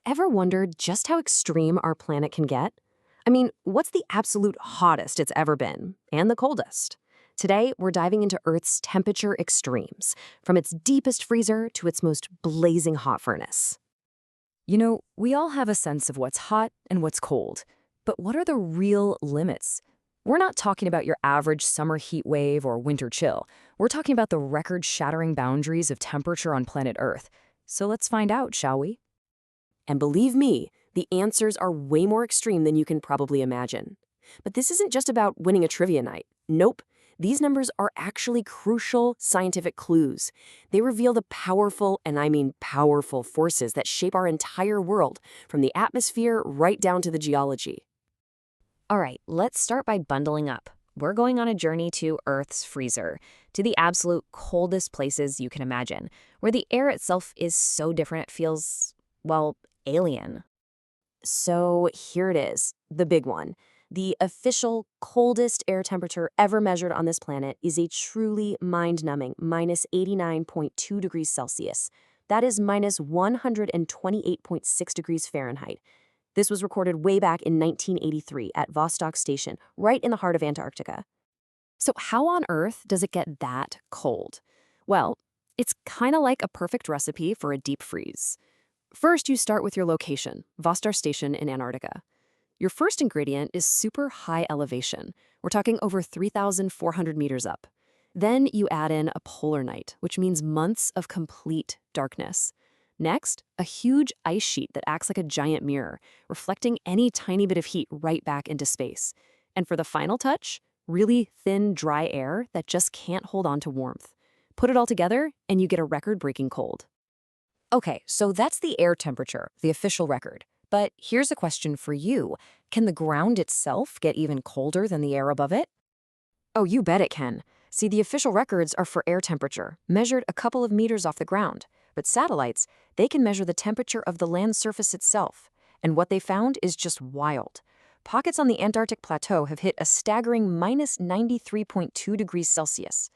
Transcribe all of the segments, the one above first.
Ever wondered just how extreme our planet can get? I mean, what's the absolute hottest it's ever been, and the coldest? Today, we're diving into Earth's temperature extremes, from its deepest freezer to its most blazing hot furnace. We all have a sense of what's hot and what's cold. But what are the real limits? We're not talking about your average summer heat wave or winter chill. We're talking about the record-shattering boundaries of temperature on planet Earth. So let's find out, shall we? And believe me, the answers are way more extreme than you can probably imagine. But this isn't just about winning a trivia night. Nope. These numbers are actually crucial scientific clues. They reveal the powerful, and I mean powerful, forces that shape our entire world, from the atmosphere right down to the geology. All right, let's start by bundling up. We're going on a journey to Earth's freezer, to the absolute coldest places you can imagine, where the air itself is so different it feels, well, alien. So here it is, the big one. The official coldest air temperature ever measured on this planet is a truly mind-numbing minus 89.2 degrees Celsius. That is minus 128.6 degrees Fahrenheit. This was recorded way back in 1983 at Vostok Station, right in the heart of Antarctica. So how on earth does it get that cold? Well, it's kind of like a perfect recipe for a deep freeze. First, you start with your location, Vostok Station in Antarctica. Your first ingredient is super high elevation. We're talking over 3,400 meters up. Then you add in a polar night, which means months of complete darkness. Next, a huge ice sheet that acts like a giant mirror, reflecting any tiny bit of heat right back into space. And for the final touch, really thin, dry air that just can't hold on to warmth. Put it all together, and you get a record-breaking cold. Okay, so that's the air temperature, the official record. But here's a question for you. Can the ground itself get even colder than the air above it? Oh, you bet it can. See, the official records are for air temperature, measured a couple of meters off the ground. But satellites, they can measure the temperature of the land surface itself. And what they found is just wild. Pockets on the Antarctic plateau have hit a staggering minus 93.2 degrees Celsius.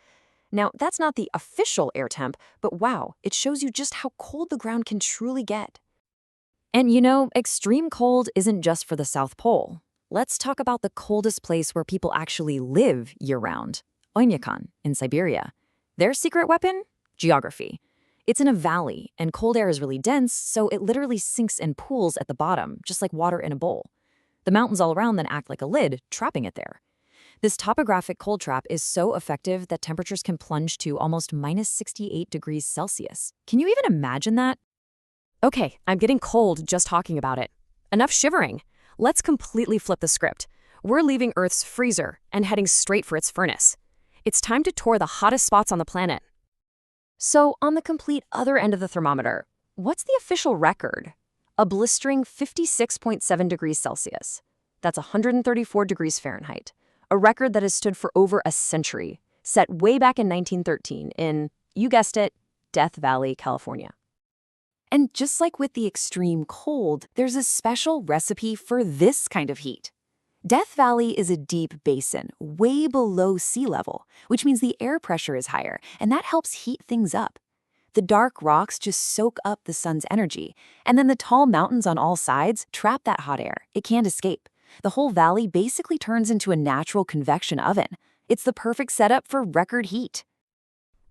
Now, that's not the official air temp, but wow, it shows you just how cold the ground can truly get. And extreme cold isn't just for the South Pole. Let's talk about the coldest place where people actually live year-round, Oymyakon in Siberia. Their secret weapon? Geography. It's in a valley, and cold air is really dense, so it literally sinks and pools at the bottom, just like water in a bowl. The mountains all around then act like a lid, trapping it there. This topographic cold trap is so effective that temperatures can plunge to almost minus 68 degrees Celsius. Can you even imagine that? Okay, I'm getting cold just talking about it. Enough shivering. Let's completely flip the script. We're leaving Earth's freezer and heading straight for its furnace. It's time to tour the hottest spots on the planet. So, on the complete other end of the thermometer, what's the official record? A blistering 56.7 degrees Celsius. That's 134 degrees Fahrenheit. A record that has stood for over a century, set way back in 1913 in, you guessed it, Death Valley, California. And just like with the extreme cold, there's a special recipe for this kind of heat. Death Valley is a deep basin, way below sea level, which means the air pressure is higher, and that helps heat things up. The dark rocks just soak up the sun's energy, and then the tall mountains on all sides trap that hot air. It can't escape. The whole valley basically turns into a natural convection oven. It's the perfect setup for record heat.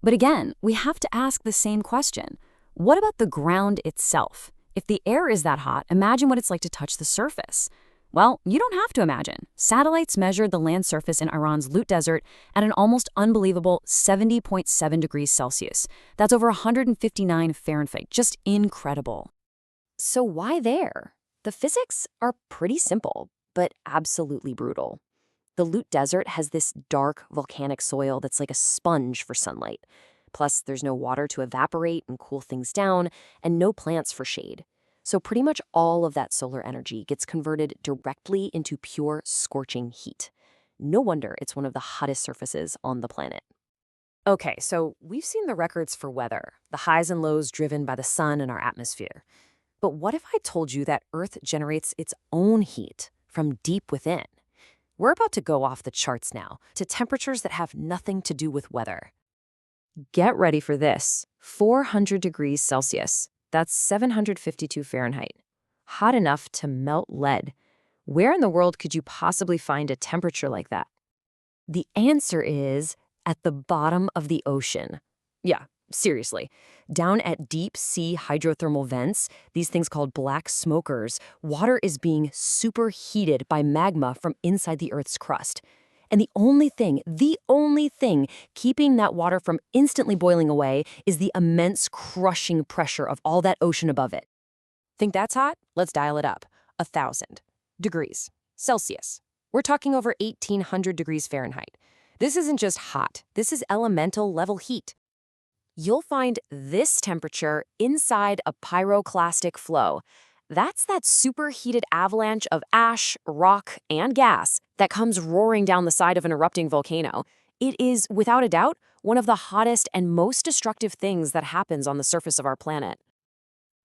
But again, we have to ask the same question. What about the ground itself? If the air is that hot, imagine what it's like to touch the surface. Well, you don't have to imagine. Satellites measured the land surface in Iran's Lut Desert at an almost unbelievable 70.7 degrees Celsius. That's over 159 Fahrenheit. Just incredible. So why there? The physics are pretty simple, but absolutely brutal. The Lut Desert has this dark volcanic soil that's like a sponge for sunlight. Plus, there's no water to evaporate and cool things down, and no plants for shade. So pretty much all of that solar energy gets converted directly into pure scorching heat. No wonder it's one of the hottest surfaces on the planet. Okay, so we've seen the records for weather, the highs and lows driven by the sun and our atmosphere. But what if I told you that Earth generates its own heat from deep within? We're about to go off the charts now, to temperatures that have nothing to do with weather. Get ready for this. 400 degrees Celsius. That's 752 Fahrenheit. hot enough to melt lead. Where in the world could you possibly find a temperature like that? The answer is at the bottom of the ocean. Yeah, seriously. Down at deep sea hydrothermal vents, these things called black smokers, water is being superheated by magma from inside the Earth's crust. And the only thing keeping that water from instantly boiling away is the immense crushing pressure of all that ocean above it. Think that's hot? Let's dial it up. 1,000 degrees Celsius. We're talking over 1,800 degrees Fahrenheit. This isn't just hot. This is elemental level heat. You'll find this temperature inside a pyroclastic flow. That's that superheated avalanche of ash, rock, and gas that comes roaring down the side of an erupting volcano. It is, without a doubt, one of the hottest and most destructive things that happens on the surface of our planet.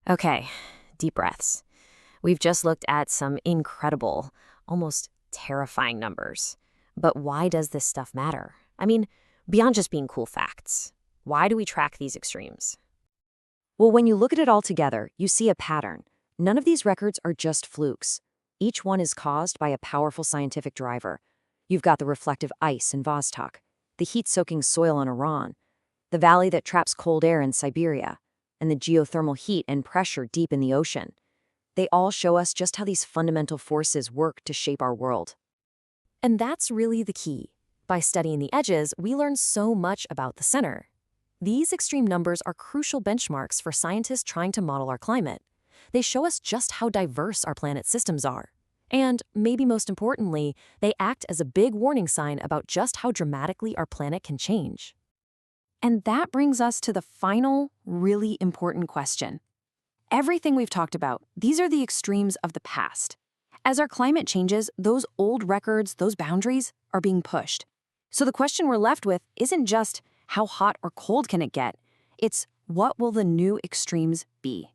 Okay, deep breaths. We've just looked at some incredible, almost terrifying numbers. But why does this stuff matter? I mean, beyond just being cool facts. Why do we track these extremes? Well, when you look at it all together, you see a pattern. None of these records are just flukes. Each one is caused by a powerful scientific driver. You've got the reflective ice in Vostok, the heat-soaking soil in Iran, the valley that traps cold air in Siberia, and the geothermal heat and pressure deep in the ocean. They all show us just how these fundamental forces work to shape our world. And that's really the key. By studying the edges, we learn so much about the center. These extreme numbers are crucial benchmarks for scientists trying to model our climate. They show us just how diverse our planet's systems are. And, maybe most importantly, they act as a big warning sign about just how dramatically our planet can change. And that brings us to the final, really important question. Everything we've talked about, these are the extremes of the past. As our climate changes, those old records, those boundaries, are being pushed. So the question we're left with isn't just how hot or cold can it get? It's what will the new extremes be?